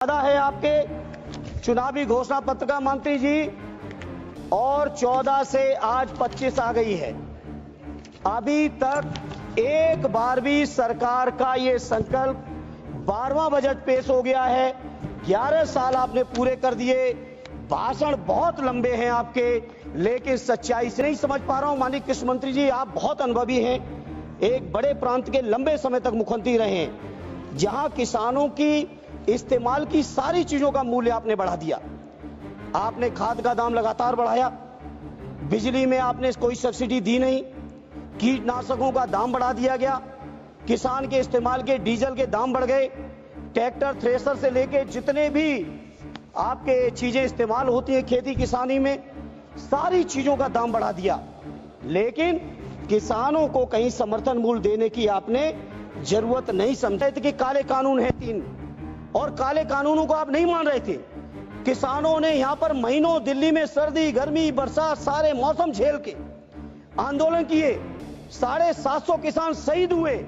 वादा है आपके चुनावी घोषणा पत्र का मंत्री जी, और 14 से आज 25 आ गई है। अभी तक एक बार भी सरकार का ये संकल्प 12वां बजट पेश हो गया है। 11 साल आपने पूरे कर दिए। भाषण बहुत लंबे हैं आपके, लेकिन सच्चाई से नहीं समझ पा रहा हूं। माननीय कृषि मंत्री जी, आप बहुत अनुभवी हैं, एक बड़े प्रांत के लंबे समय तक मुख्यमंत्री रहे हैं, जहां किसानों की इस्तेमाल की सारी चीजों का मूल्य आपने बढ़ा दिया। आपने खाद का दाम लगातार बढ़ाया, बिजली में आपने कोई सब्सिडी दी नहीं, कीटनाशकों का दाम बढ़ा दिया गया, किसान के इस्तेमाल के डीजल के दाम बढ़ गए, ट्रैक्टर थ्रेसर से लेके जितने भी आपके चीजें इस्तेमाल होती है खेती किसानी में, सारी चीजों का दाम बढ़ा दिया। लेकिन किसानों को कहीं समर्थन मूल्य देने की आपने जरूरत नहीं समझा कि काले कानून है 3, और काले कानूनों को आप नहीं मान रहे थे। किसानों ने यहां पर महीनों दिल्ली में सर्दी गर्मी बरसात सारे मौसम झेल के आंदोलन किए। 750 किसान शहीद हुए।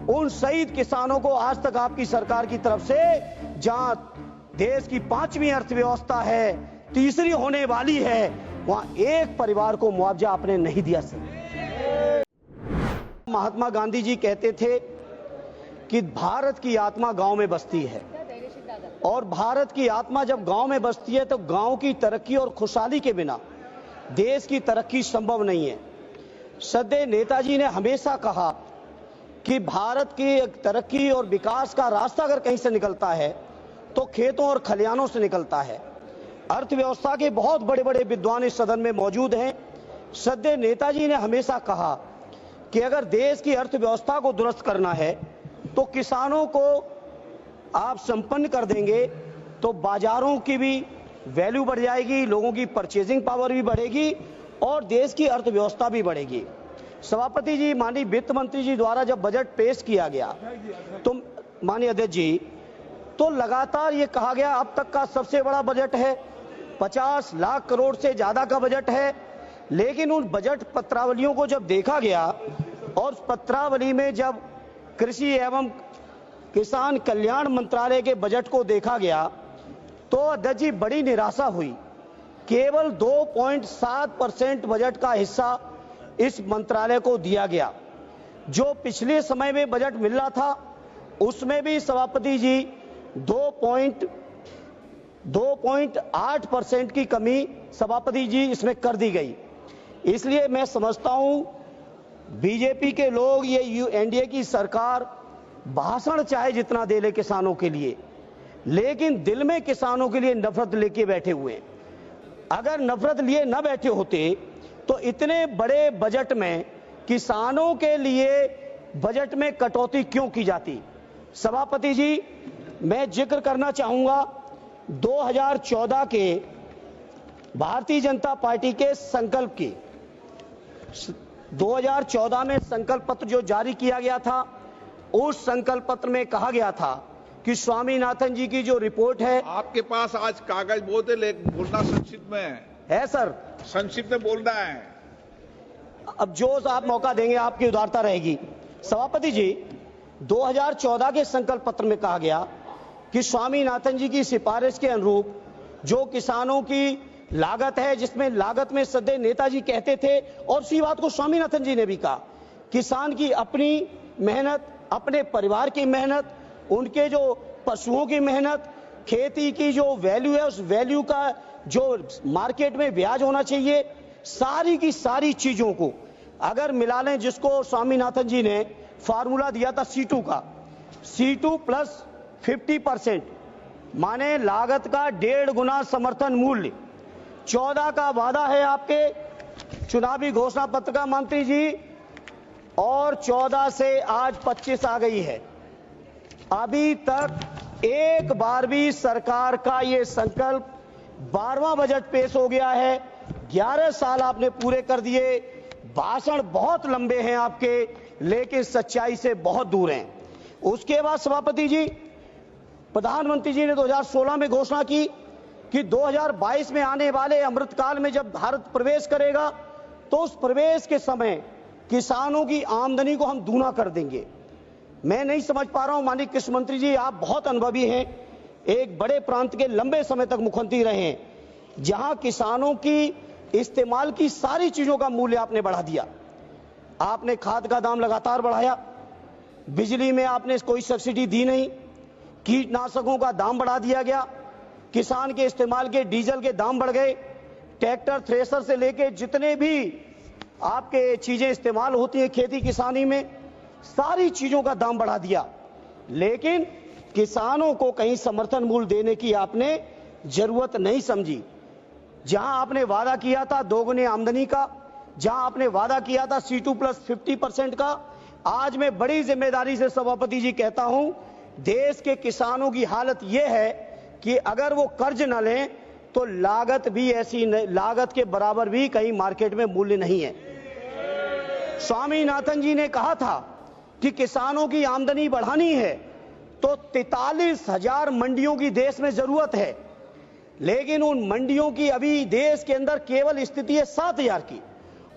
उन शहीद किसानों को आज तक आपकी सरकार की तरफ से, जहां देश की 5वीं अर्थव्यवस्था है, तीसरी होने वाली है, वहां एक परिवार को मुआवजा आपने नहीं दिया। सर, महात्मा गांधी जी कहते थे कि भारत की आत्मा गांव में बसती है, और भारत की आत्मा जब गांव में बसती है तो गांव की तरक्की और खुशहाली के बिना देश की तरक्की संभव नहीं है। श्रद्धेय नेताजी ने हमेशा कहा कि भारत की तरक्की और विकास का रास्ता अगर कहीं से निकलता है तो खेतों और खलिहानों से निकलता है। अर्थव्यवस्था के बहुत बड़े बड़े विद्वान इस सदन में मौजूद हैं। श्रद्धेय नेताजी ने हमेशा कहा कि अगर देश की अर्थव्यवस्था को दुरुस्त करना है तो किसानों को आप संपन्न कर देंगे तो बाजारों की भी वैल्यू बढ़ जाएगी, लोगों की परचेजिंग पावर भी बढ़ेगी और देश की अर्थव्यवस्था भी बढ़ेगी। सभापति जी, माननीय वित्त मंत्री जी द्वारा जब बजट पेश किया गया तो माननीय अध्यक्ष जी, तो लगातार ये कहा गया अब तक का सबसे बड़ा बजट है, 50 लाख करोड़ से ज्यादा का बजट है। लेकिन उन बजट पत्रावलियों को जब देखा गया और उस पत्रावली में जब कृषि एवं किसान कल्याण मंत्रालय के बजट को देखा गया तो अध्यक्ष जी बड़ी निराशा हुई। केवल 2.7% बजट का हिस्सा इस मंत्रालय को दिया गया। जो पिछले समय में बजट मिल रहा था उसमें भी सभापति जी 2.8% की कमी सभापति जी इसमें कर दी गई। इसलिए मैं समझता हूं बीजेपी के लोग, ये एनडीए की सरकार भाषण चाहे जितना दे ले किसानों के लिए, लेकिन दिल में किसानों के लिए नफरत लेके बैठे हुए हैं। अगर नफरत लिए न बैठे होते तो इतने बड़े बजट में किसानों के लिए बजट में कटौती क्यों की जाती। सभापति जी, मैं जिक्र करना चाहूंगा 2014 के भारतीय जनता पार्टी के संकल्प की। 2014 में संकल्प पत्र जो जारी किया गया था, उस संकल्प पत्र में कहा गया था कि स्वामीनाथन जी की जो रिपोर्ट है, आपके पास आज कागज बहुत है, लेकिन बोलना संक्षिप्त में है सर, संक्षिप्त में बोलना है। अब जो आप मौका देंगे आपकी उदारता रहेगी। सभापति जी, 2014 के संकल्प पत्र में कहा गया कि स्वामीनाथन जी की सिफारिश के अनुरूप जो किसानों की लागत है, जिसमें लागत में श्रद्धेय नेताजी कहते थे, और उसी बात को स्वामीनाथन जी ने भी कहा, किसान की अपनी मेहनत, अपने परिवार की मेहनत, उनके जो पशुओं की मेहनत, खेती की जो वैल्यू है उस वैल्यू का जो मार्केट में ब्याज होना चाहिए, सारी की सारी चीजों को अगर मिला लें, जिसको स्वामीनाथन जी ने फार्मूला दिया था C2 का, C2 प्लस 50%, माने लागत का 1.5 गुना समर्थन मूल्य। 14 का वादा है आपके चुनावी घोषणा पत्र का मंत्री जी, और 14 से आज 25 आ गई है। अभी तक एक बार भी सरकार का ये संकल्प 12वां बजट पेश हो गया है। 11 साल आपने पूरे कर दिए। भाषण बहुत लंबे हैं आपके, लेकिन सच्चाई से बहुत दूर हैं। उसके बाद सभापति जी, प्रधानमंत्री जी ने 2016 में घोषणा की कि 2022 में आने वाले अमृतकाल में जब भारत प्रवेश करेगा तो उस प्रवेश के समय किसानों की आमदनी को हम दूना कर देंगे। मैं नहीं समझ पा रहा हूं, माननीय कृषि मंत्री जी, आप बहुत अनुभवी हैं, एक बड़े प्रांत के लंबे समय तक मुख्यमंत्री रहे हैं, जहां किसानों की इस्तेमाल की सारी चीजों का मूल्य आपने बढ़ा दिया। आपने खाद का दाम लगातार बढ़ाया, बिजली में आपने कोई सब्सिडी दी नहीं, कीटनाशकों का दाम बढ़ा दिया गया, किसान के इस्तेमाल के डीजल के दाम बढ़ गए, ट्रैक्टर थ्रेसर से लेके जितने भी आपके चीजें इस्तेमाल होती हैं खेती किसानी में, सारी चीजों का दाम बढ़ा दिया। लेकिन किसानों को कहीं समर्थन मूल्य देने की आपने जरूरत नहीं समझी। जहां आपने वादा किया था दोगुनी आमदनी का, जहां आपने वादा किया था C2+50% का, आज मैं बड़ी जिम्मेदारी से सभापति जी कहता हूं, देश के किसानों की हालत यह है कि अगर वो कर्ज न लें तो लागत भी ऐसी लागत के बराबर भी कहीं मार्केट में मूल्य नहीं है। स्वामीनाथन जी ने कहा था कि किसानों की आमदनी बढ़ानी है तो 43,000 मंडियों की देश में जरूरत है, लेकिन उन मंडियों की अभी देश के अंदर केवल स्थिति है 7,000 की।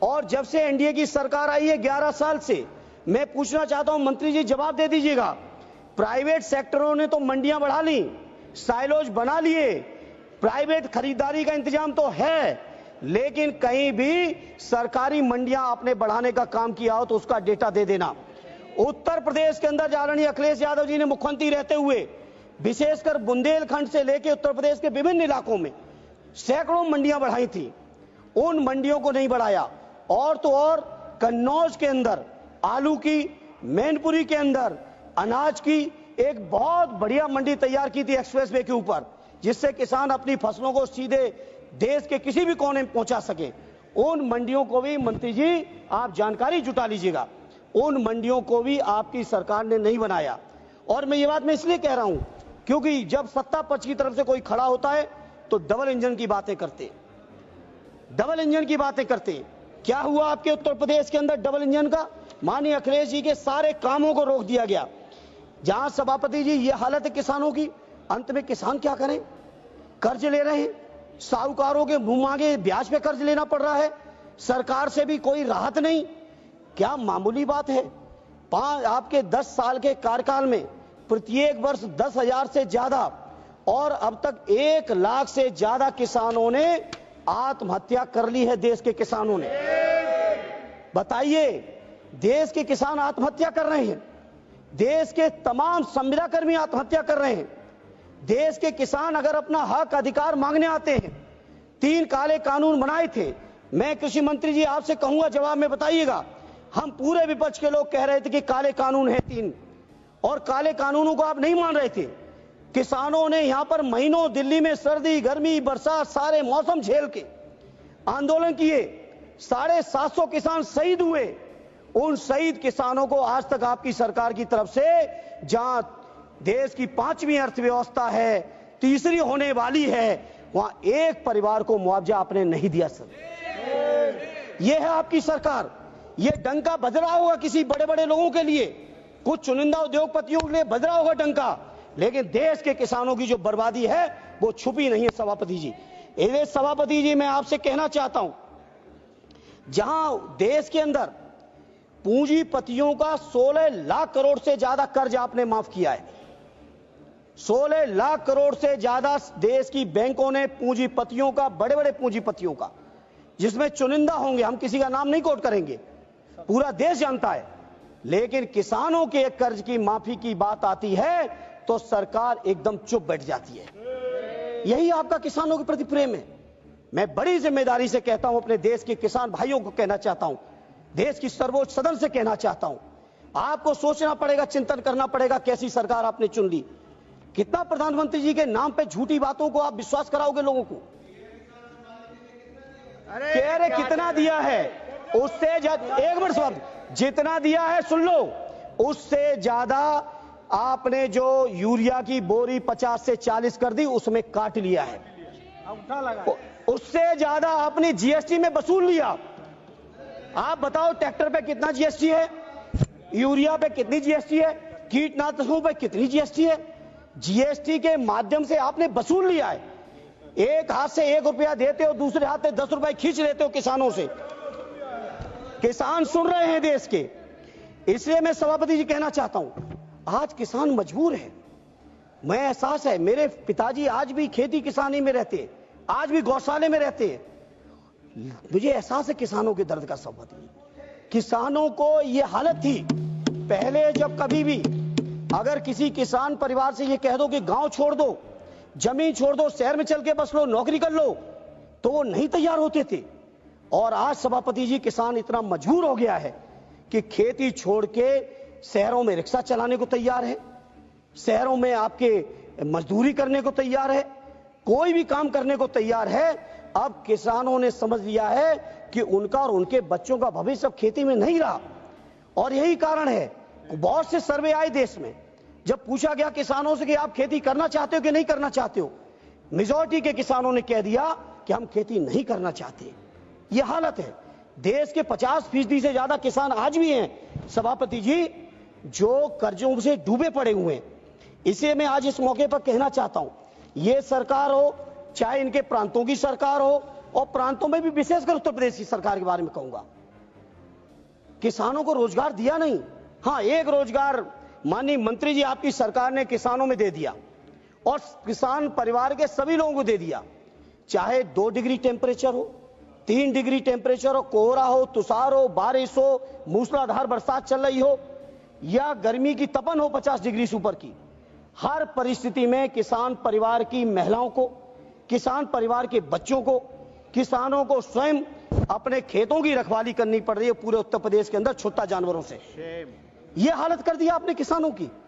और जब से एनडीए की सरकार आई है 11 साल से, मैं पूछना चाहता हूं मंत्री जी, जवाब दे दीजिएगा, प्राइवेट सेक्टरों ने तो मंडियां बढ़ा ली, साइलोज बना लिए, प्राइवेट खरीदारी का इंतजाम तो है, लेकिन कहीं भी सरकारी मंडियां आपने बढ़ाने का काम किया हो तो उसका डेटा दे देना। उत्तर प्रदेश के अंदर आदरणीय अखिलेश यादव जी ने मुख्यमंत्री रहते हुए विशेषकर बुंदेलखंड से लेकर उत्तर प्रदेश के विभिन्न इलाकों में सैकड़ों मंडियां बढ़ाई थी, उन मंडियों को नहीं बढ़ाया। और तो और कन्नौज के अंदर आलू की, मैनपुरी के अंदर अनाज की एक बहुत बढ़िया मंडी तैयार की थी एक्सप्रेसवे के ऊपर, जिससे किसान अपनी फसलों को सीधे देश के किसी भी कोने में पहुंचा सके। उन मंडियों को भी मंत्री जी आप जानकारी जुटा लीजिएगा, उन मंडियों को भी आपकी सरकार ने नहीं बनाया। और मैं ये बात मैं इसलिए कह रहा हूं क्योंकि जब सत्ता पक्ष की तरफ से कोई खड़ा होता है तो डबल इंजन की बातें करते, डबल इंजन की बातें करते। क्या हुआ आपके उत्तर प्रदेश के अंदर डबल इंजन का? माननीय अखिलेश जी के सारे कामों को रोक दिया गया। जहां सभापति जी ये हालत है किसानों की, अंत में किसान क्या करें? कर्ज ले रहे हैं, साहूकारों के मुंह मांगे ब्याज पे कर्ज लेना पड़ रहा है, सरकार से भी कोई राहत नहीं। क्या मामूली बात है? आपके 10 साल के कार्यकाल में प्रत्येक वर्ष 10,000 से ज्यादा और अब तक 1 लाख से ज्यादा किसानों ने आत्महत्या कर ली है। देश के किसानों ने, बताइए, देश के किसान आत्महत्या कर रहे हैं, देश के तमाम संविदा कर्मी आत्महत्या कर रहे हैं। देश के किसान अगर अपना हक अधिकार मांगने आते हैं, 3 काले कानून बनाए थे। मैं कृषि मंत्री जी आपसे कहूंगा जवाब में बताइएगा, हम पूरे विपक्ष के लोग कह रहे थे कि काले कानून है 3, और काले कानूनों को आप नहीं मान रहे थे। किसानों ने यहां पर महीनों दिल्ली में सर्दी गर्मी बरसात सारे मौसम झेल के आंदोलन किए, 750 किसान शहीद हुए। उन शहीद किसानों को आज तक आपकी सरकार की तरफ से, जहां देश की 5वीं अर्थव्यवस्था है, तीसरी होने वाली है, वहां एक परिवार को मुआवजा आपने नहीं दिया। सर, यह है आपकी सरकार। यह डंका बज रहा होगा किसी बड़े बड़े लोगों के लिए, कुछ चुनिंदा उद्योगपतियों के लिए बज रहा होगा डंका, लेकिन देश के किसानों की जो बर्बादी है वो छुपी नहीं है। सभापति जी, इसलिए सभापति जी मैं आपसे कहना चाहता हूं, जहां देश के अंदर पूंजीपतियों का 16 लाख करोड़ से ज्यादा कर्ज आपने माफ किया है, 16 लाख करोड़ से ज्यादा देश की बैंकों ने पूंजीपतियों का, बड़े बड़े पूंजीपतियों का, जिसमें चुनिंदा होंगे, हम किसी का नाम नहीं कोट करेंगे, पूरा देश जानता है, लेकिन किसानों के कर्ज की माफी की बात आती है तो सरकार एकदम चुप बैठ जाती है। यही आपका किसानों के प्रति प्रेम है। मैं बड़ी जिम्मेदारी से कहता हूं, अपने देश के किसान भाइयों को कहना चाहता हूं, देश की सर्वोच्च सदन से कहना चाहता हूं, आपको सोचना पड़ेगा, चिंतन करना पड़ेगा, कैसी सरकार आपने चुन ली। कितना प्रधानमंत्री जी के नाम पे झूठी बातों को आप विश्वास कराओगे लोगों को? कह रहे कितना दिया है, उससे एक मिनट साहब, जितना दिया है सुन लो, उससे ज्यादा आपने जो यूरिया की बोरी 50 से 40 कर दी, उसमें काट लिया है। उससे ज्यादा आपने जीएसटी में वसूल लिया। आप बताओ, ट्रैक्टर पे कितना जीएसटी है, यूरिया पे कितनी जीएसटी है, कीटनाशकों पे कितनी जीएसटी है? जीएसटी के माध्यम से आपने वसूल लिया है। एक हाथ से 1 रुपया देते हो, दूसरे हाथ से 10 रुपए खींच लेते हो किसानों से। किसान सुन रहे हैं देश के, इसलिए मैं सभापति जी कहना चाहता हूं, आज किसान मजबूर है, मैं एहसास है, मेरे पिताजी आज भी खेती किसानी में रहते हैं, आज भी गौशाले में रहते हैं। मुझे एहसास है किसानों के दर्द का सबब। किसानों को यह हालत थी पहले, जब कभी भी अगर किसी किसान परिवार से यह कह दो कि गांव छोड़ दो, जमीन छोड़ दो, शहर में चल के बस लो, नौकरी कर लो, तो वो नहीं तैयार होते थे। और आज सभापति जी किसान इतना मजबूर हो गया है कि खेती छोड़ के शहरों में रिक्शा चलाने को तैयार है, शहरों में आपके मजदूरी करने को तैयार है, कोई भी काम करने को तैयार है। अब किसानों ने समझ लिया है कि उनका और उनके बच्चों का भविष्य अब खेती में नहीं रहा। और यही कारण है, बहुत से सर्वे आए देश में, जब पूछा गया किसानों से कि आप खेती करना चाहते हो कि नहीं करना चाहते हो, मेजॉरिटी के किसानों ने कह दिया कि हम खेती नहीं करना चाहते। यह हालत है। देश के 50% से ज्यादा किसान आज भी हैं सभापति जी, जो कर्जों से डूबे पड़े हुए हैं। इसे मैं आज इस मौके पर कहना चाहता हूं, ये सरकार हो, चाहे इनके प्रांतों की सरकार हो, और प्रांतों में भी विशेषकर उत्तर प्रदेश की सरकार के बारे में कहूंगा, किसानों को रोजगार दिया नहीं। हां, एक रोजगार माननीय मंत्री जी आपकी सरकार ने किसानों में दे दिया, और किसान परिवार के सभी लोगों को दे दिया। चाहे 2 डिग्री टेम्परेचर हो, 3 डिग्री टेम्परेचर हो, कोहरा हो, तुषार हो, बारिश हो, मूसलाधार बरसात चल रही हो, या गर्मी की तपन हो 50 डिग्री से ऊपर की, हर परिस्थिति में किसान परिवार की महिलाओं को, किसान परिवार के बच्चों को, किसानों को स्वयं अपने खेतों की रखवाली करनी पड़ रही है पूरे उत्तर प्रदेश के अंदर छुट्टा जानवरों से। ये हालत कर दिया आपने किसानों की।